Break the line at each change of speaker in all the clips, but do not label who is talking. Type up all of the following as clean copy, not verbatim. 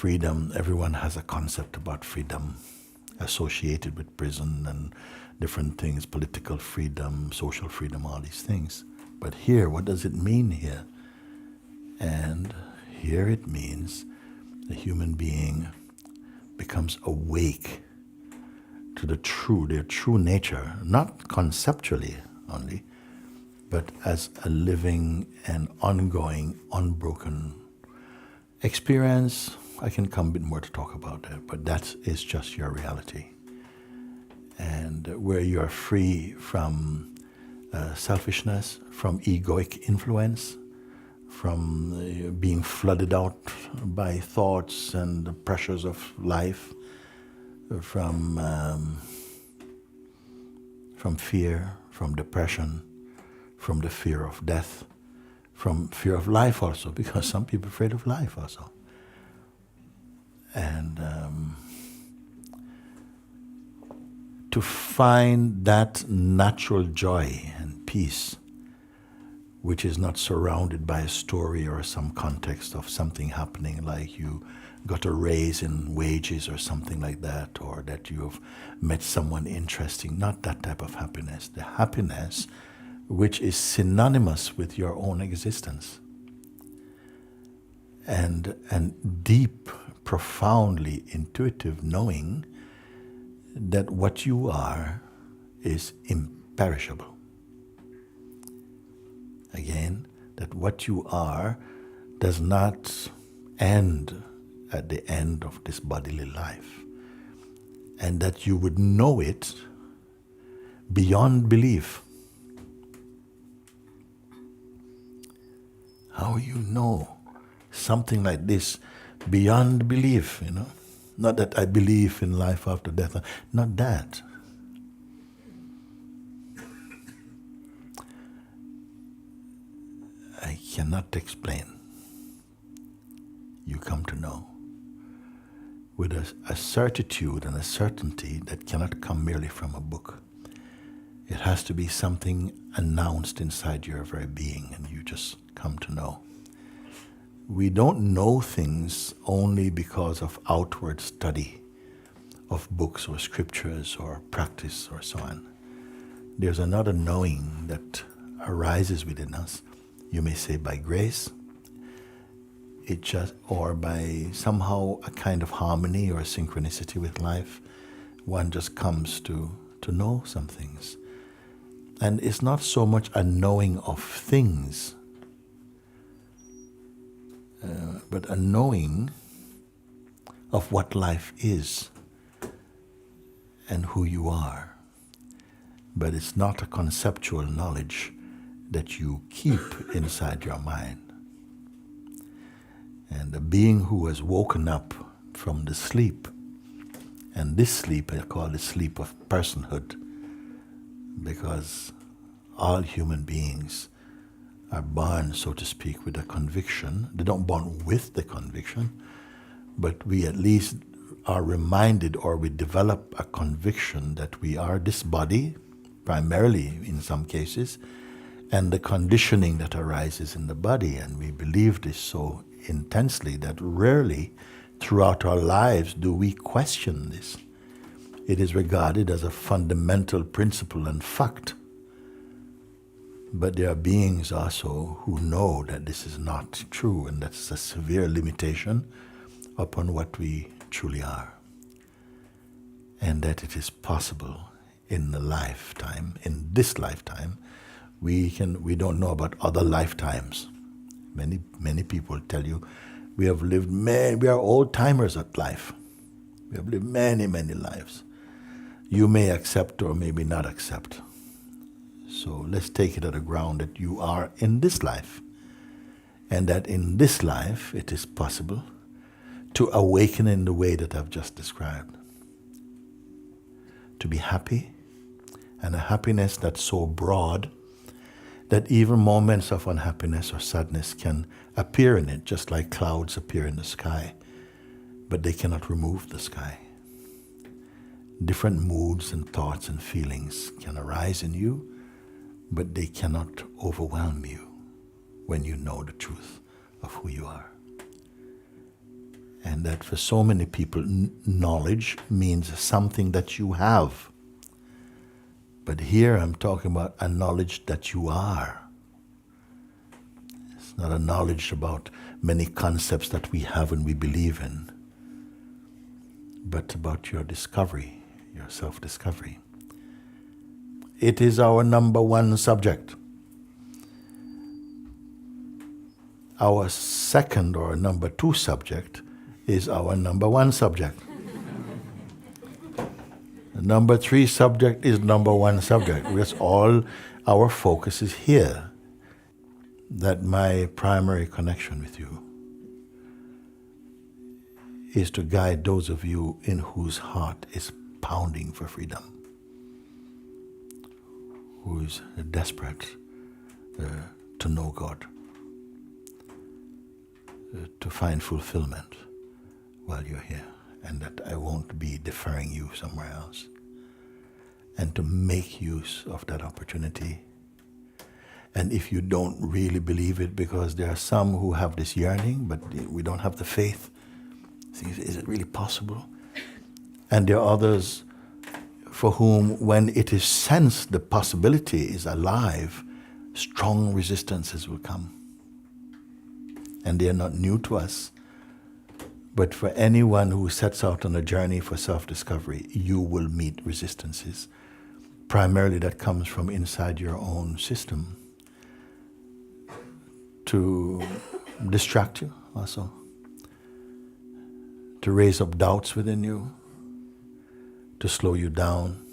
freedom, everyone has a concept about freedom associated with prison and different things, political freedom, social freedom, all these things. But here, what does it mean here? And here it means the human being becomes awake to their true nature, not conceptually only, but as a living and ongoing, unbroken experience. I can come a bit more to talk about that, but that is just your reality. And where you are free from selfishness, from egoic influence, from being flooded out by thoughts and the pressures of life, from fear, from depression, from the fear of death, from fear of life also, because some people are afraid of life also. And to find that natural joy and peace, which is not surrounded by a story or some context of something happening, like you got a raise in wages or something like that, or that you have met someone interesting. Not that type of happiness. The happiness which is synonymous with your own existence. And deep, profoundly intuitive knowing that what you are is imperishable. Again, that what you are does not end at the end of this bodily life. And that you would know it beyond belief. How you know something like this beyond belief, you know? Not that I believe in life after death, not that. I cannot explain. You come to know with a certitude and a certainty that cannot come merely from a book. It has to be something announced inside your very being, and you just come to know. We don't know things only because of outward study of books or scriptures or practice or so on. There's another knowing that arises within us. You may say by grace, or by somehow a kind of harmony or synchronicity with life. One just comes to know some things. And it's not so much a knowing of things, but a knowing of what life is and who you are. But it's not a conceptual knowledge that you keep inside your mind. And the being who has woken up from the sleep, and this sleep I call the sleep of personhood, because all human beings are born, so to speak, with a conviction. They don't born with the conviction, but we at least are reminded, or we develop a conviction that we are this body, primarily in some cases, and the conditioning that arises in the body. And we believe this so intensely that rarely throughout our lives do we question this. It is regarded as a fundamental principle and fact. But there are beings also who know that this is not true, and that's a severe limitation upon what we truly are. And that it is possible in the lifetime, in this lifetime. We don't know about other lifetimes. Many people tell you, we are old timers at life. We have lived many, many lives. You may accept or maybe not accept. So let's take it at the ground that you are in this life, and that in this life it is possible to awaken in the way that I've just described. To be happy, and a happiness that's so broad that even moments of unhappiness or sadness can appear in it, just like clouds appear in the sky, but they cannot remove the sky. Different moods and thoughts and feelings can arise in you, but they cannot overwhelm you when you know the truth of who you are. And that for so many people, knowledge means something that you have. But here I'm talking about a knowledge that you are. It's not a knowledge about many concepts that we have and we believe in, but about your discovery, your self-discovery. It is our number one subject. Our second or number two subject is our number one subject. The number three subject is number one subject, because all our focus is here. That my primary connection with you is to guide those of you in whose heart is pounding for freedom, who is desperate to know God, to find fulfillment while you're here, and that I won't be deferring you somewhere else, and to make use of that opportunity. And if you don't really believe it, because there are some who have this yearning, but we don't have the faith, is it really possible? And there are others for whom, when it is sensed the possibility is alive, strong resistances will come. And they are not new to us. But for anyone who sets out on a journey for self-discovery, you will meet resistances. Primarily that comes from inside your own system, to distract you also, to raise up doubts within you, to slow you down,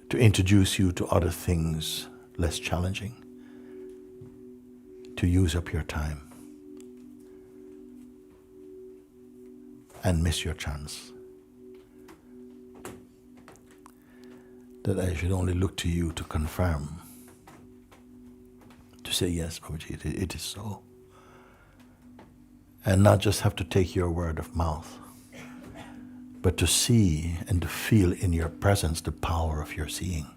to introduce you to other things less challenging, to use up your time and miss your chance. That I should only look to you to confirm, to say, yes, Mooji, it is so. And not just have to take your word of mouth, but to see and to feel in your presence the power of your seeing.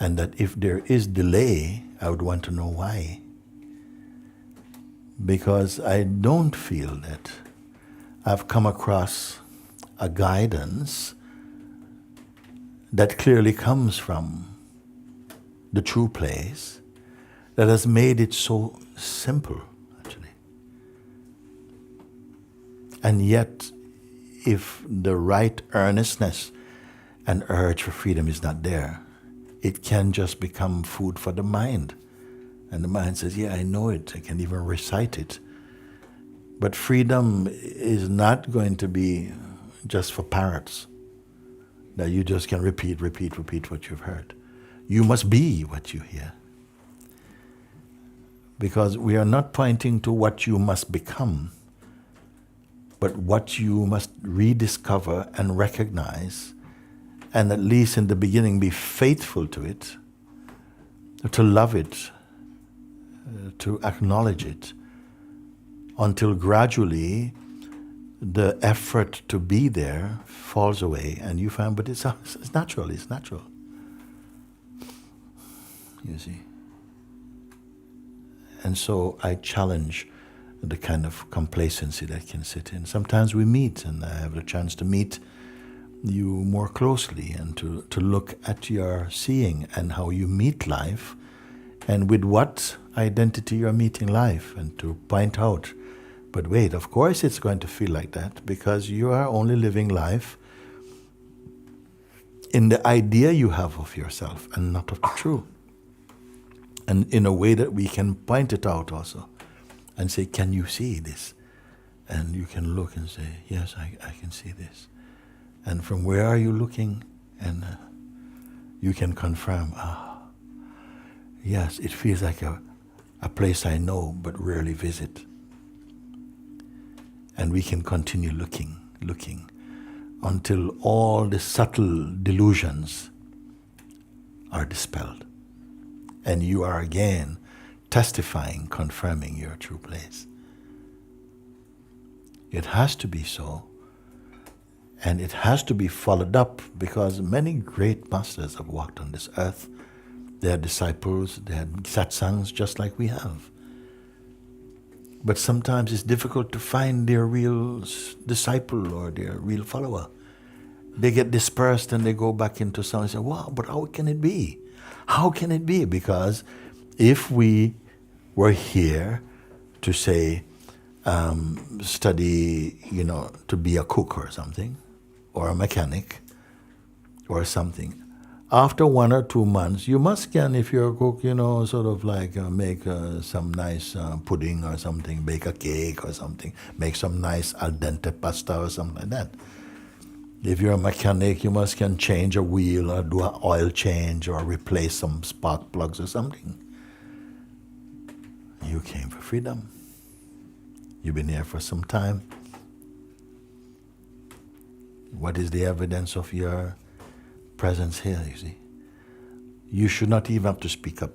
And that if there is delay, I would want to know why. Because I don't feel that I've come across a guidance that clearly comes from the true place, that has made it so simple, actually. And yet, if the right earnestness and urge for freedom is not there, it can just become food for the mind. And the mind says, yeah, I know it, I can even recite it. But freedom is not going to be just for parrots, that you just can repeat what you've heard. You must be what you hear. Because we are not pointing to what you must become, but what you must rediscover and recognize, and at least in the beginning be faithful to it, to love it, to acknowledge it, until gradually the effort to be there falls away and you find, but it's natural, it's natural. You see. And so I challenge the kind of complacency that can sit in. Sometimes we meet, and I have the chance to meet you more closely and to look at your seeing and how you meet life, and with what identity you're meeting life, and to point out, but wait, of course it's going to feel like that, because you are only living life in the idea you have of yourself and not of the true. And in a way that we can point it out also and say, can you see this? And you can look and say, yes, I can see this. And from where are you looking? And you can confirm, yes, it feels like a place I know but rarely visit. And we can continue looking, until all the subtle delusions are dispelled. And you are again testifying, confirming your true place. It has to be so. And it has to be followed up, because many great masters have walked on this earth. They had disciples, they had satsangs just like we have. But sometimes it's difficult to find their real disciple or their real follower. They get dispersed and they go back into something and say, wow, but how can it be? How can it be? Because if we were here to say, study, to be a cook or something, or a mechanic, or something, after 1 or 2 months, you must can, if you're a cook, sort of like make some nice pudding or something, bake a cake or something, make some nice al dente pasta or something like that. If you're a mechanic, you must can change a wheel or do an oil change or replace some spark plugs or something. You came for freedom. You've been here for some time. What is the evidence of your presence here, you see? You should not even have to speak up.